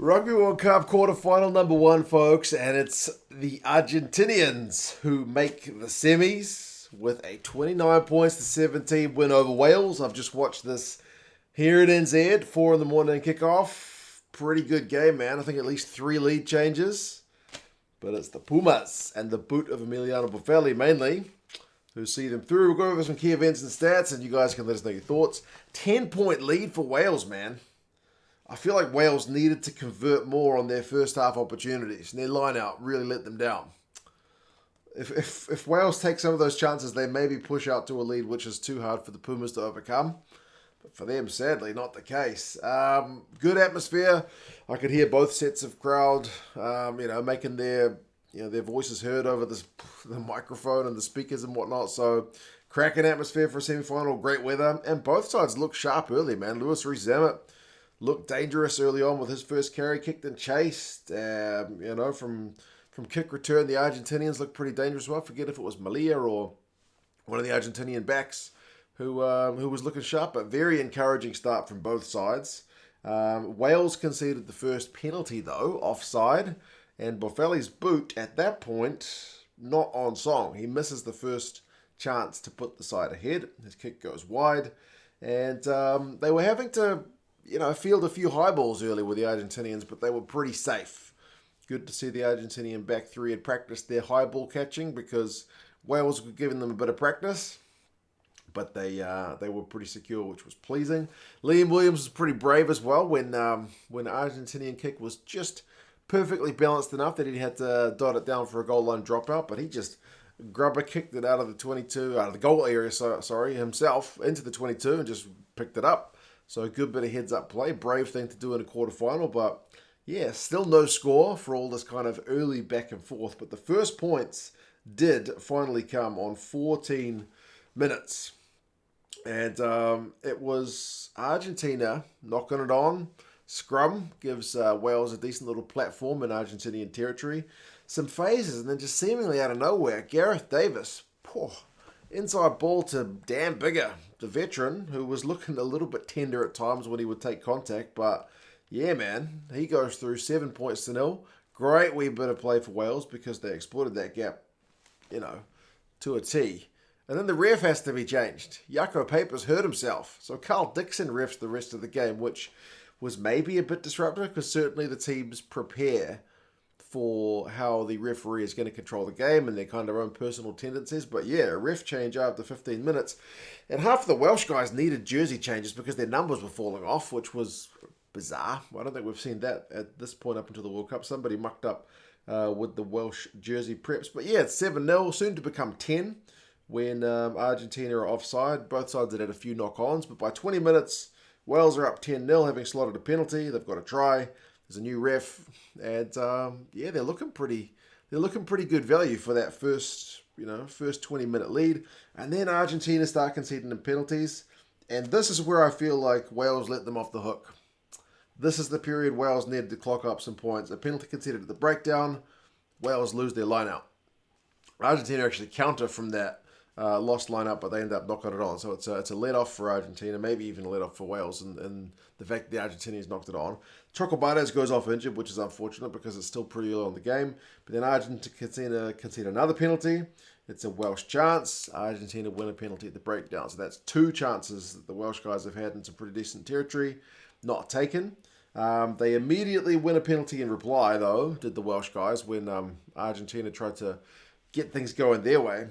Rugby World Cup quarterfinal number one, folks, and it's the Argentinians who make the semis with a 29 points to 17 win over Wales. I've just watched this here at NZ, 4 in the morning kickoff. Pretty good game, man. I think at least 3 lead changes. But it's the Pumas and the boot of Emiliano Boffelli mainly who see them through. We'll go over some key events and stats, and you guys can let us know your thoughts. 10-point lead for Wales, man. I feel like Wales needed to convert more on their first half opportunities, and their line-out really let them down. If Wales take some of those chances, they maybe push out to a lead, which is too hard for the Pumas to overcome. But for them, sadly, not the case. Good atmosphere. I could hear both sets of crowd, making their voices heard over the microphone and the speakers and whatnot. So, cracking atmosphere for a semi-final, great weather, and both sides look sharp early, man. Lewis Rees-Zammit looked dangerous early on with his first carry, kicked and chased. From kick return, the Argentinians looked pretty dangerous. Well, I forget if it was Malia or one of the Argentinian backs who was looking sharp, but very encouraging start from both sides. Wales conceded the first penalty, though, offside, and Boffelli's boot at that point, not on song. He misses the first chance to put the side ahead. His kick goes wide, and they were having to field a few high balls early with the Argentinians, but they were pretty safe. Good to see the Argentinian back three had practiced their high ball catching because Wales were giving them a bit of practice, but they were pretty secure, which was pleasing. Liam Williams was pretty brave as well when the Argentinian kick was just perfectly balanced enough that he had to dot it down for a goal line dropout, but he just grubber kicked it out of the goal area, himself into the 22 and just picked it up. So a good bit of heads-up play. Brave thing to do in a quarterfinal. But, yeah, still no score for all this kind of early back and forth. But the first points did finally come on 14 minutes. And it was Argentina knocking it on. Scrum gives Wales a decent little platform in Argentinian territory. Some phases, and then just seemingly out of nowhere, Gareth Davis, inside ball to Dan Bigger, the veteran, who was looking a little bit tender at times when he would take contact. But, yeah, man, he goes through 7 points to 0. Great wee bit of play for Wales because they exploited that gap, to a T. And then the ref has to be changed. Jaco Papers hurt himself. So Carl Dixon refs the rest of the game, which was maybe a bit disruptive because certainly the teams prepare for how the referee is going to control the game and their kind of own personal tendencies. But yeah, a ref change after 15 minutes. And half of the Welsh guys needed jersey changes because their numbers were falling off, which was bizarre. I don't think we've seen that at this point up until the World Cup. Somebody mucked up with the Welsh jersey preps. But yeah, it's 7-0, soon to become 10 when Argentina are offside. Both sides had a few knock-ons, but by 20 minutes, Wales are up 10-0, having slotted a penalty. They've got a try. There's a new ref, and they're looking pretty good value for that first 20-minute lead. And then Argentina start conceding the penalties, and this is where I feel like Wales let them off the hook. This is the period Wales needed to clock up some points. A penalty conceded at the breakdown, Wales lose their line-out. Argentina actually counter from that lost line-up, but they end up knocking it on. So it's a let-off for Argentina, maybe even a let-off for Wales, and the fact that the Argentinians knocked it on. Chocobates goes off injured, which is unfortunate because it's still pretty early on the game. But then Argentina concede another penalty. It's a Welsh chance. Argentina win a penalty at the breakdown. So that's 2 chances that the Welsh guys have had in some pretty decent territory, not taken. They immediately win a penalty in reply, though, did the Welsh guys, when Argentina tried to get things going their way.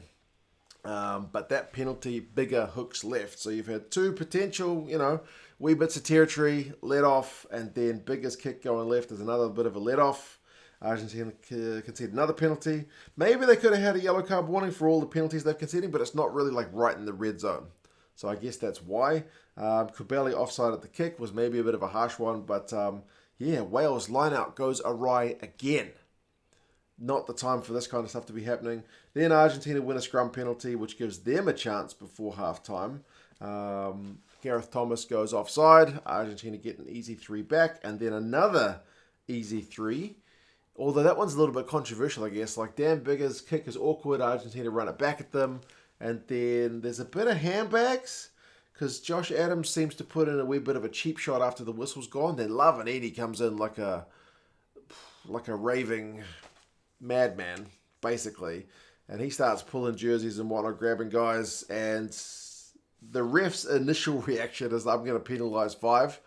But that penalty, Bigger hooks left. So you've had 2 potential, wee bits of territory let off, and then Bigger's kick going left is another bit of a let off. Argentina conceded another penalty. Maybe they could have had a yellow card warning for all the penalties they've conceded, but it's not really like right in the red zone. So I guess that's why. Kubeli offside at the kick was maybe a bit of a harsh one, but Wales line-out goes awry again. Not the time for this kind of stuff to be happening. Then Argentina win a scrum penalty, which gives them a chance before half-time. Gareth Thomas goes offside. Argentina get an easy 3 back, and then another easy 3. Although that one's a little bit controversial, I guess. Like Dan Bigger's kick is awkward. Argentina run it back at them. And then there's a bit of handbags. because Josh Adams seems to put in a wee bit of a cheap shot after the whistle's gone. Then Lavanini comes in like a raving madman, basically. And he starts pulling jerseys and whatnot, grabbing guys. And the ref's initial reaction is, I'm going to penalise 5.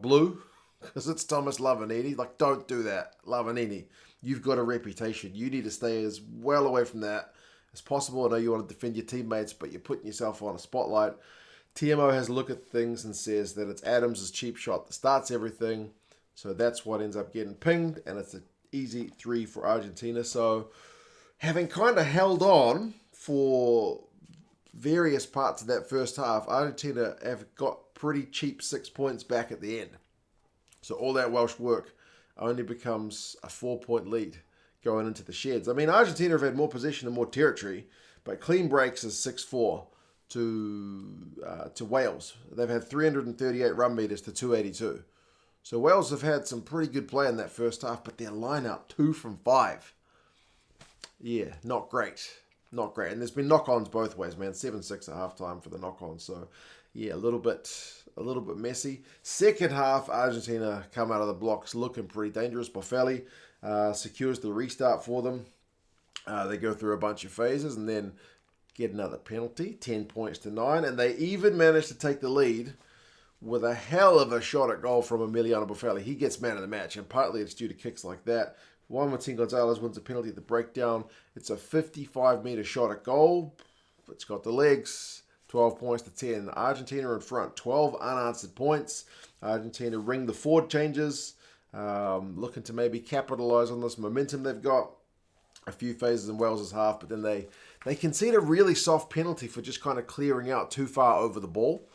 Blue, because it's Thomas Lavanini. Like, don't do that, Lavanini. You've got a reputation. You need to stay as well away from that as possible. I know you want to defend your teammates, but you're putting yourself on a spotlight. TMO has a look at things and says that it's Adams' cheap shot that starts everything. So that's what ends up getting pinged, and it's an easy 3 for Argentina. So having kind of held on for various parts of that first half, Argentina have got pretty cheap 6 points back at the end. So all that Welsh work only becomes a 4-point lead going into the sheds. I mean, Argentina have had more possession and more territory, but clean breaks is 6-4 to Wales. They've had 338 run meters to 282. So Wales have had some pretty good play in that first half, but their line-out 2 from 5. Yeah, not great. Not great. And there's been knock-ons both ways, man. 7-6 at halftime for the knock-ons. So, yeah, a little bit messy. Second half, Argentina come out of the blocks looking pretty dangerous. Boffelli secures the restart for them. They go through a bunch of phases and then get another penalty, 10 points to 9. And they even manage to take the lead with a hell of a shot at goal from Emiliano Boffelli. He gets man of the match, and partly it's due to kicks like that. Juan Martin Gonzalez wins a penalty at the breakdown. It's a 55-meter shot at goal. It's got the legs. 12 points to 10. Argentina in front. 12 unanswered points. Argentina ring the forward changes. Looking to maybe capitalize on this momentum they've got. A few phases in Wales' half, but then they concede a really soft penalty for just kind of clearing out too far over the ball,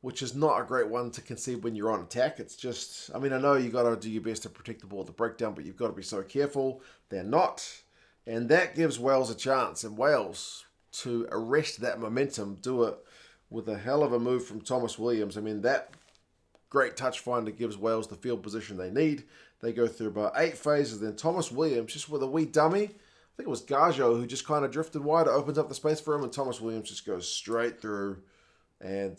which is not a great one to concede when you're on attack. It's just, I mean, I know you got to do your best to protect the ball at the breakdown, but you've got to be so careful. They're not. And that gives Wales a chance. And Wales, to arrest that momentum, do it with a hell of a move from Thomas Williams. I mean, that great touch finder gives Wales the field position they need. They go through about 8 phases. Then Thomas Williams, just with a wee dummy, I think it was Gajo who just kind of drifted wide, opens up the space for him, and Thomas Williams just goes straight through. And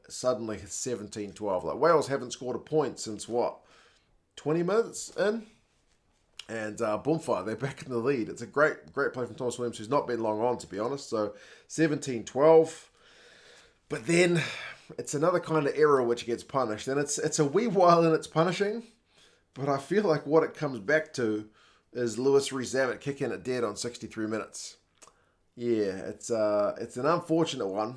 suddenly it's 17-12. Like, Wales haven't scored a point since, 20 minutes in? And boomfire, they're back in the lead. It's a great play from Thomas Williams, who's not been long on, to be honest. So 17-12. But then it's another kind of error which gets punished. And it's a wee while in its punishing. But I feel like what it comes back to is Lewis Rees-Zammit kicking it dead on 63 minutes. Yeah, it's an unfortunate one.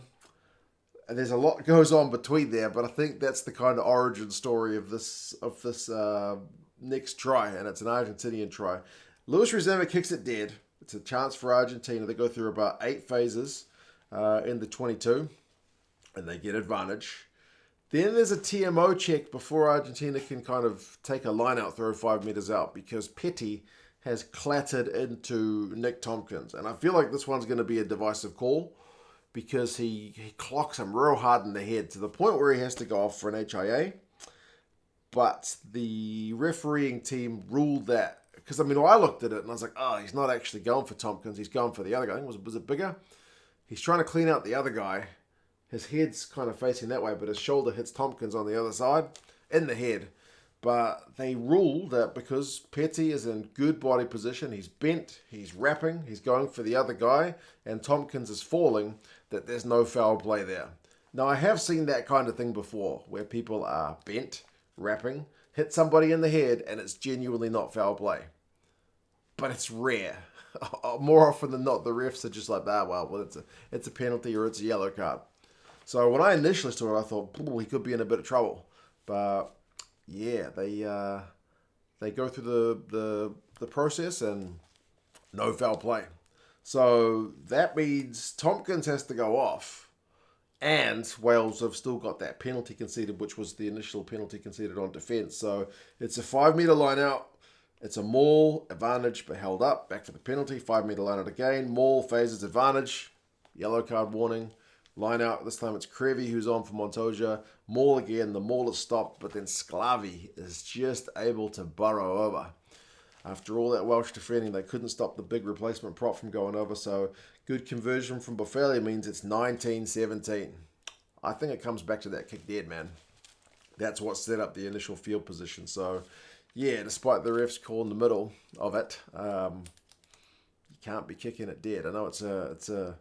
And there's a lot goes on between there, but I think that's the kind of origin story of this next try, and it's an Argentinian try. Lewis Rees-Zammit kicks it dead. It's a chance for Argentina. They go through about 8 phases in the 22, and they get advantage. Then there's a TMO check before Argentina can kind of take a line-out throw 5 meters out, because Petty has clattered into Nick Tompkins. And I feel like this one's going to be a divisive call, because he clocks him real hard in the head to the point where he has to go off for an HIA. But the refereeing team ruled that, because I mean, I looked at it and I was like, oh, he's not actually going for Tompkins, he's going for the other guy. I think was it bigger? He's trying to clean out the other guy. His head's kind of facing that way, but his shoulder hits Tompkins on the other side in the head. But they ruled that because Petty is in good body position, he's bent, he's wrapping, he's going for the other guy, and Tompkins is falling, that there's no foul play there. Now, I have seen that kind of thing before, where people are bent, wrapping, hit somebody in the head, and it's genuinely not foul play. But it's rare. More often than not, the refs are just like, well, it's a penalty or it's a yellow card. So when I initially saw it, I thought, he could be in a bit of trouble. But yeah, they go through the process and no foul play. So that means Tompkins has to go off, and Wales have still got that penalty conceded, which was the initial penalty conceded on defence. So it's a 5 metre line out. It's a maul, advantage, but held up. Back for the penalty, 5 metre line out again. Maul phases advantage, yellow card warning. Line out, this time it's Crevi who's on for Montoya. Maul again, the maul is stopped, but then Sclavi is just able to burrow over. After all that Welsh defending, they couldn't stop the big replacement prop from going over, so good conversion from Boffelli means it's 19-17. I think it comes back to that kick dead, man. That's what set up the initial field position. So, yeah, despite the refs calling the middle of it, you can't be kicking it dead. I know it's a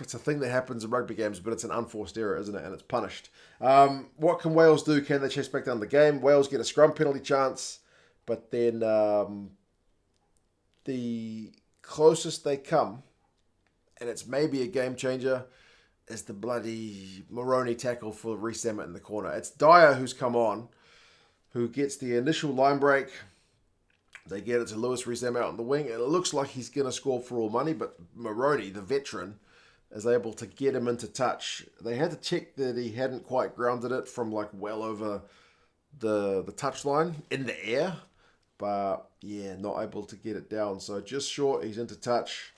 thing that happens in rugby games, but it's an unforced error, isn't it? And it's punished. What can Wales do? Can they chase back down the game? Wales get a scrum penalty chance, but then the closest they come, and it's maybe a game changer, is the bloody Maroney tackle for Reece Emmett in the corner. It's Dyer who's come on, who gets the initial line break. They get it to Lewis Reece Emmett out on the wing, and it looks like he's going to score for all money, but Maroney, the veteran, is able to get him into touch. They had to check that he hadn't quite grounded it from like well over the touchline in the air, but yeah, not able to get it down. So just short, he's into touch,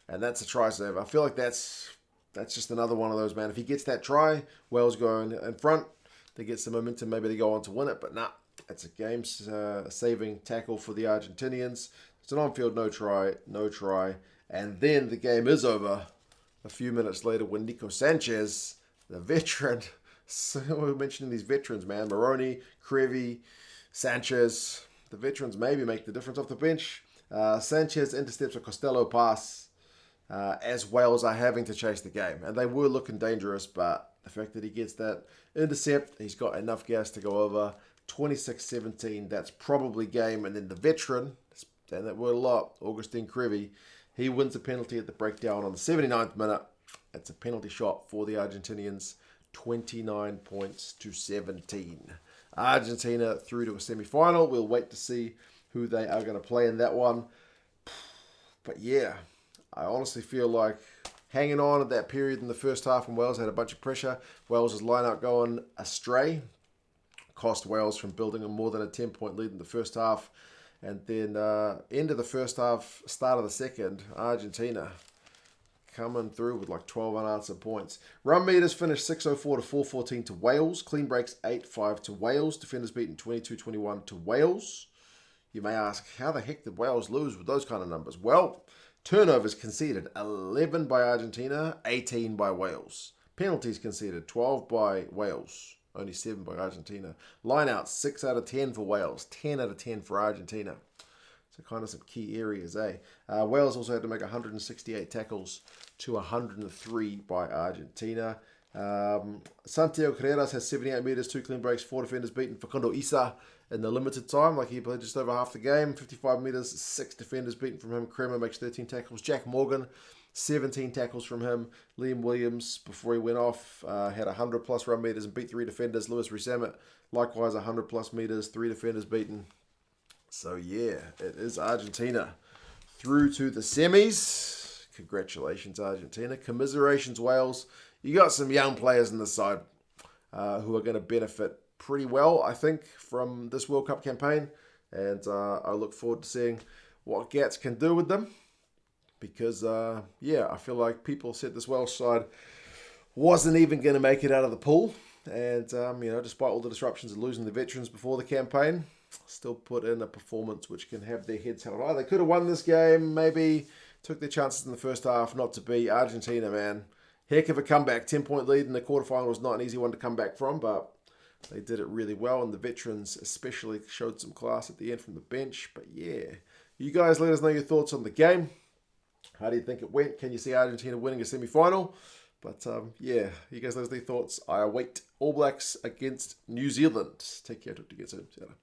and that's a try save. I feel like that's just another one of those, man. If he gets that try, Wales go in front, they get some momentum, maybe they go on to win it, but nah. It's a game-saving tackle for the Argentinians. It's an on-field no try. And then the game is over a few minutes later when Nico Sanchez, the veteran, so we're mentioning these veterans, man. Maroney, Crevy, Sanchez. The veterans maybe make the difference off the bench. Sanchez intercepts a Costello pass as Wales are having to chase the game. And they were looking dangerous, but the fact that he gets that intercept, he's got enough gas to go over. 26-17, that's probably game. And then the veteran, saying that word a lot, Augustine Crevy, he wins a penalty at the breakdown on the 79th minute. It's a penalty shot for the Argentinians, 29 points to 17. Argentina through to a semi-final. We'll wait to see who they are going to play in that one. But yeah, I honestly feel like hanging on at that period in the first half when Wales had a bunch of pressure, Wales' line-out going astray, cost Wales from building a more than a 10-point lead in the first half. And then end of the first half, start of the second, Argentina coming through with like 12 unanswered points. Run meters finished 604 to 414 to Wales. Clean breaks 8-5 to Wales. Defenders beaten 22-21 to Wales. You may ask, how the heck did Wales lose with those kind of numbers? Well, turnovers conceded 11 by Argentina, 18 by Wales. Penalties conceded 12 by Wales, only 7 by Argentina. Lineouts 6 out of 10 for Wales, 10 out of 10 for Argentina. So kind of some key areas, eh? Wales also had to make 168 tackles to 103 by Argentina. Santiago Carreras has 78 metres, 2 clean breaks, 4 defenders beaten. Facundo Issa in the limited time, like he played just over half the game, 55 metres, 6 defenders beaten from him. Kremer makes 13 tackles. Jack Morgan, 17 tackles from him. Liam Williams, before he went off, had 100 plus run metres and beat 3 defenders. Lewis Reece Emmett, likewise 100 plus metres, 3 defenders beaten. So yeah, it is Argentina through to the semis. Congratulations, Argentina. Commiserations, Wales. You got some young players in the side who are going to benefit pretty well, I think, from this World Cup campaign. And I look forward to seeing what Gats can do with them. Because, yeah, I feel like people said this Welsh side wasn't even going to make it out of the pool. And, despite all the disruptions and losing the veterans before the campaign, still put in a performance which can have their heads held high. They could have won this game, maybe took their chances in the first half, not to be. Argentina, man, heck of a comeback. 10-point lead in the quarterfinal was not an easy one to come back from, but they did it really well, and the veterans especially showed some class at the end from the bench. But yeah, you guys let us know your thoughts on the game. How do you think it went? Can you see Argentina winning a semi-final? But yeah, you guys let us know your thoughts. I await All Blacks against New Zealand. Take care. Talk to you again soon. See you later.